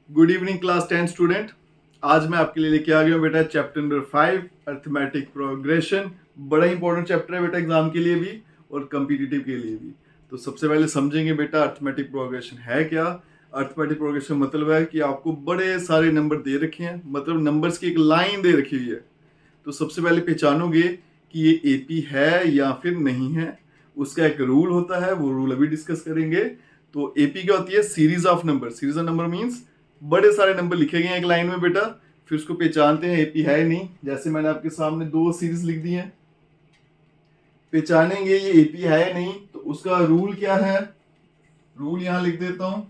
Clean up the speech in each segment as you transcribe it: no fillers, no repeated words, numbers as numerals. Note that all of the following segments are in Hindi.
Good evening class 10 student. आज मैं आपके लिए लेके आ गया हूँ बेटा चैप्टर नंबर 5 अर्थमेटिक प्रोग्रेशन। बड़ा इंपॉर्टेंट चैप्टर है बेटा एग्जाम के लिए भी और कम्पिटिटिव के लिए भी। तो सबसे पहले समझेंगे बेटा अर्थमेटिक प्रोग्रेशन है क्या। अर्थमेटिक प्रोग्रेशन मतलब है कि आपको बड़े सारे नंबर दे रखे हैं, मतलब नंबर्स की एक लाइन दे रखी हुई है। तो सबसे पहले पहचानोगे कि ये एपी है या फिर नहीं है। उसका एक रूल होता है, वो रूल अभी डिस्कस करेंगे। तो एपी क्या होती है? Series of number. Series of number means बड़े सारे नंबर लिखे गए हैं एक लाइन में बेटा, फिर उसको पहचानते हैं एपी है नहीं। जैसे मैंने आपके सामने दो सीरीज लिख दी हैं, पहचानेंगे ये एपी है या नहीं। तो उसका रूल क्या है? रूल यहां लिख देता हूं,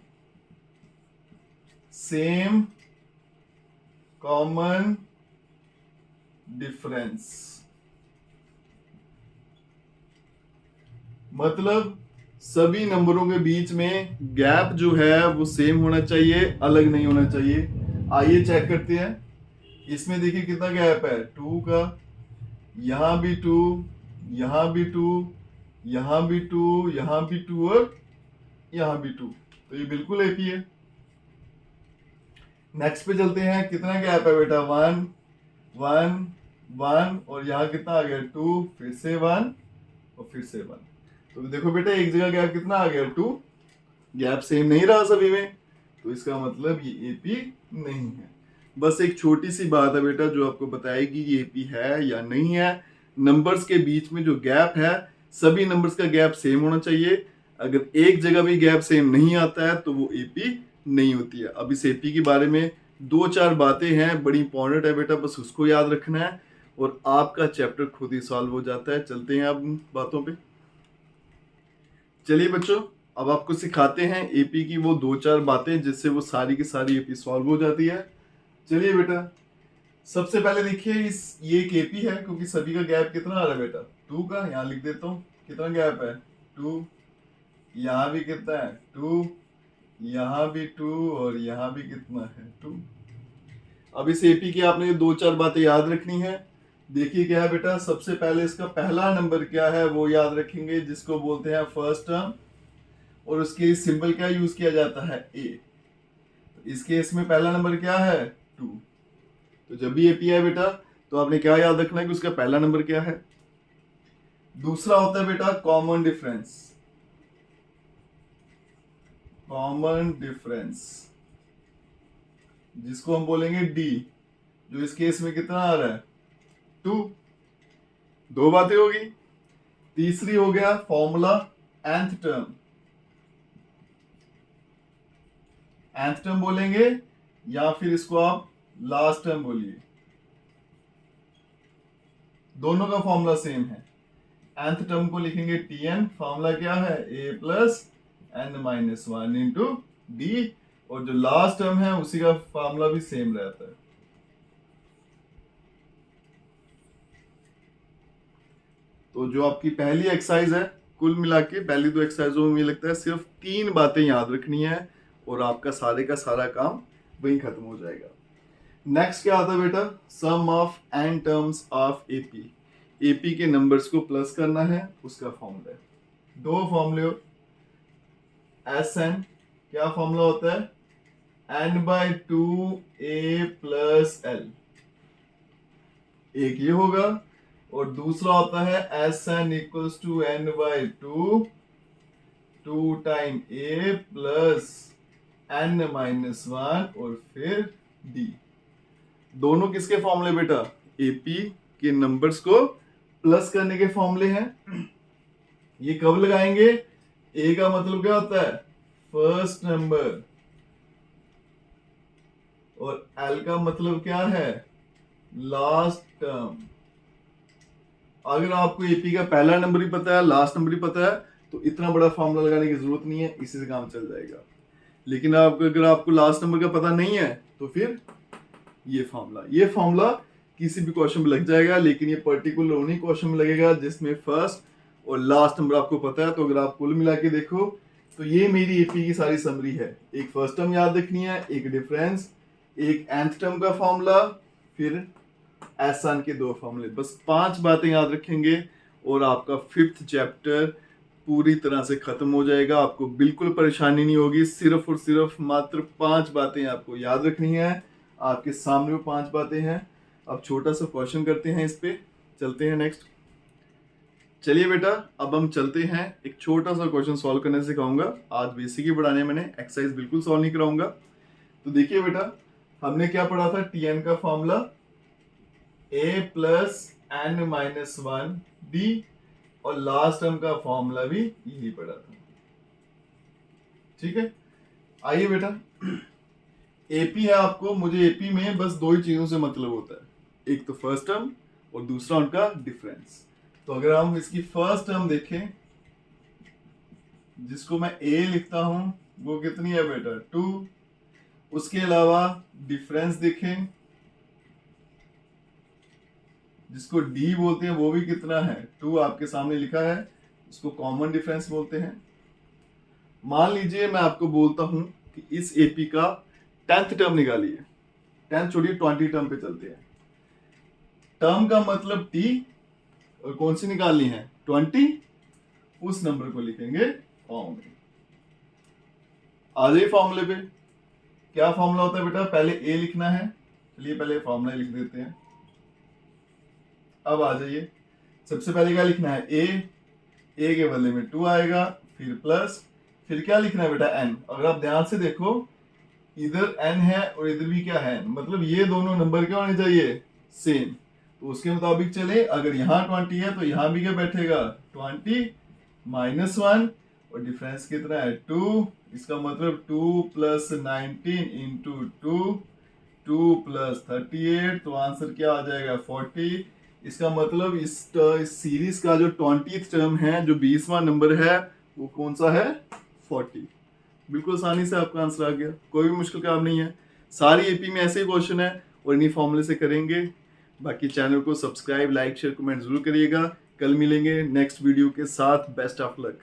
सेम कॉमन डिफरेंस। मतलब सभी नंबरों के बीच में गैप जो है वो सेम होना चाहिए, अलग नहीं होना चाहिए। आइए चेक करते हैं। इसमें देखिए कितना गैप है, 2 का। यहां भी 2, यहां भी 2, यहां भी 2, यहां भी 2 और यहां भी 2। तो ये बिल्कुल एपी है। नेक्स्ट पे चलते हैं। कितना गैप है बेटा? 1 1 1 और यहाँ कितना आ गया? 2, फिर से 1 और फिर से 1। तो देखो बेटा एक जगह गैप कितना आ गया? 2। गैप सेम नहीं रहा सभी में, तो इसका मतलब ये एपी नहीं है। बस एक छोटी सी बात है बेटा जो आपको बताएगी ये एपी है या नहीं है। नंबर्स के बीच में जो गैप है, सभी नंबर्स का गैप सेम होना चाहिए। अगर एक जगह भी गैप सेम नहीं आता है तो वो एपी नहीं होती है। अब इस एपी के बारे में दो चार बातें हैं, बड़ी इंपॉर्टेंट है बेटा, बस उसको याद रखना है और आपका चैप्टर खुद ही सॉल्व हो जाता है। चलते हैं अब बातों पे। चलिए बच्चों, अब आपको सिखाते हैं एपी की वो दो चार बातें जिससे वो सारी की सारी एपी सॉल्व हो जाती है। चलिए बेटा, सबसे पहले देखिए इस ये एक एपी है क्योंकि सभी का गैप कितना आ रहा है बेटा? 2 का। यहाँ लिख देता हूँ कितना गैप है, 2। यहाँ भी कितना है? 2। यहाँ भी 2 और यहाँ भी कितना है? 2। अब इस एपी की आपने दो चार बातें याद रखनी है। देखिए क्या है बेटा, सबसे पहले इसका पहला नंबर क्या है वो याद रखेंगे, जिसको बोलते हैं फर्स्ट टर्म, और उसके सिंबल क्या यूज किया जाता है? ए। तो इस केस में पहला नंबर क्या है? 2। तो जब भी एपी है बेटा तो आपने क्या याद रखना है कि उसका पहला नंबर क्या है। दूसरा होता है बेटा कॉमन डिफरेंस। कॉमन डिफरेंस जिसको हम बोलेंगे डी, जो इस केस में कितना आ रहा है? 2। दो बातें होगी। तीसरी हो गया formula nth term. nth term बोलेंगे या फिर इसको आप लास्ट टर्म बोलिए, दोनों का फॉर्मूला सेम है। nth टर्म को लिखेंगे tn। फॉर्मूला क्या है? a plus n minus 1 into D. और जो लास्ट टर्म है उसी का फॉर्मूला भी सेम रहता है। तो जो आपकी पहली एक्सरसाइज है, कुल मिला के पहली दो एक्सरसाइजों में मुझे लगता है सिर्फ 3 बातें याद रखनी है और आपका सारे का सारा काम वहीं खत्म हो जाएगा। नेक्स्ट क्या आता है बेटा? Sum of n terms of AP. AP के नंबर्स को प्लस करना है, उसका फॉर्मूला है। दो फॉर्मूले। एस एन क्या फॉर्मूला होता है? n/2 a plus L. एक ये होगा और दूसरा होता है S N equals to n/2 2 time a plus n minus 1 और फिर d। दोनों किसके फॉर्मूले बेटा? एपी के नंबर्स को प्लस करने के फॉर्मूले हैं। ये कब लगाएंगे? ए का मतलब क्या होता है? First number. और एल का मतलब क्या है? Last term. अगर आपको एपी का पहला नंबर ही पता है, लास्ट नंबर ही पता है, तो इतना बड़ा फॉर्मूला लगाने की जरूरत नहीं है, इसी से काम चल जाएगा। लेकिन अगर आपको लास्ट नंबर का पता नहीं है तो फिर ये फॉर्मूला किसी भी क्वेश्चन में लग जाएगा, लेकिन ये पर्टिकुलर उन्हीं क्वेश्चन में लगेगा जिसमें फर्स्ट और लास्ट नंबर आपको पता है। तो अगर आप कुल मिला के देखो तो ये मेरी एपी की सारी समरी है। एक फर्स्ट टर्म याद रखनी है, एक डिफरेंस, एक nth टर्म का फॉर्मूला, फिर एसान के दो फॉर्मूले। बस 5 बातें याद रखेंगे और आपका 5th चैप्टर पूरी तरह से खत्म हो जाएगा, आपको बिल्कुल परेशानी नहीं होगी। सिर्फ और सिर्फ मात्र 5 बातें आपको याद रखनी है। आपके सामने वो 5 बातें हैं। अब छोटा सा क्वेश्चन करते हैं, इस पे चलते हैं नेक्स्ट। चलिए बेटा, अब हम चलते हैं, एक छोटा सा क्वेश्चन सॉल्व करने सिखाऊंगा। आज बेसिक ही पढ़ाने, मैंने एक्सरसाइज बिल्कुल सॉल्व नहीं कराऊंगा। तो देखिए बेटा, हमने क्या पढ़ा था, Tn का formula a plus n minus 1 d, और लास्ट टर्म का फॉर्मूला भी यही पढ़ा था। ठीक है, आइए बेटा, एपी है आपको, मुझे एपी में बस 2 ही चीजों से मतलब होता है, एक तो फर्स्ट टर्म और दूसरा उनका डिफरेंस। तो अगर हम इसकी फर्स्ट टर्म देखें, जिसको मैं a लिखता हूं, वो कितनी है बेटा, 2। उसके अलावा डिफरेंस देखें, जिसको d बोलते हैं, वो भी कितना है, 2 आपके सामने लिखा है, उसको कॉमन डिफरेंस बोलते हैं। मान लीजिए मैं आपको बोलता हूं कि इस एपी का 10th टर्म निकालिए। 10th छोड़िए, 20 टर्म पे चलते हैं। टर्म का मतलब t, और कौन सी निकालनी है, 20, उस नंबर को लिखेंगे फॉर्म में। आ जाइए फॉर्मूले पे। क्या फॉर्मूला होता है बेटा, पहले a लिखना है, चलिए पहले फॉर्मूला लिख देते हैं। अब आ जाइए, सबसे पहले क्या लिखना है, a के बदले में 2 आएगा, फिर प्लस, फिर क्या लिखना है बेटा, n। अगर आप ध्यान से देखो, इधर n है और इधर भी क्या है, मतलब ये दोनों नंबर क्या होने चाहिए, सेम। तो उसके मुताबिक चले, अगर यहाँ 20 है तो यहाँ भी क्या बैठेगा, 20 माइनस 1, और डिफरेंस कितना है, 2। इसका मतलब 2 प्लस 19 इंटू 2 प्लस 38, तो आंसर क्या आ जाएगा, 40। इसका मतलब इस सीरीज का जो 20th टर्म है, जो 20वां नंबर है, वो कौन सा है, 40। बिल्कुल आसानी से आपका आंसर आ गया, कोई भी मुश्किल काम नहीं है। सारी एपी में ऐसे ही क्वेश्चन है और इन्हीं फॉर्मूले से करेंगे। बाकी चैनल को सब्सक्राइब, लाइक, शेयर, कमेंट जरूर करिएगा। कल मिलेंगे नेक्स्ट वीडियो के साथ। Best of luck.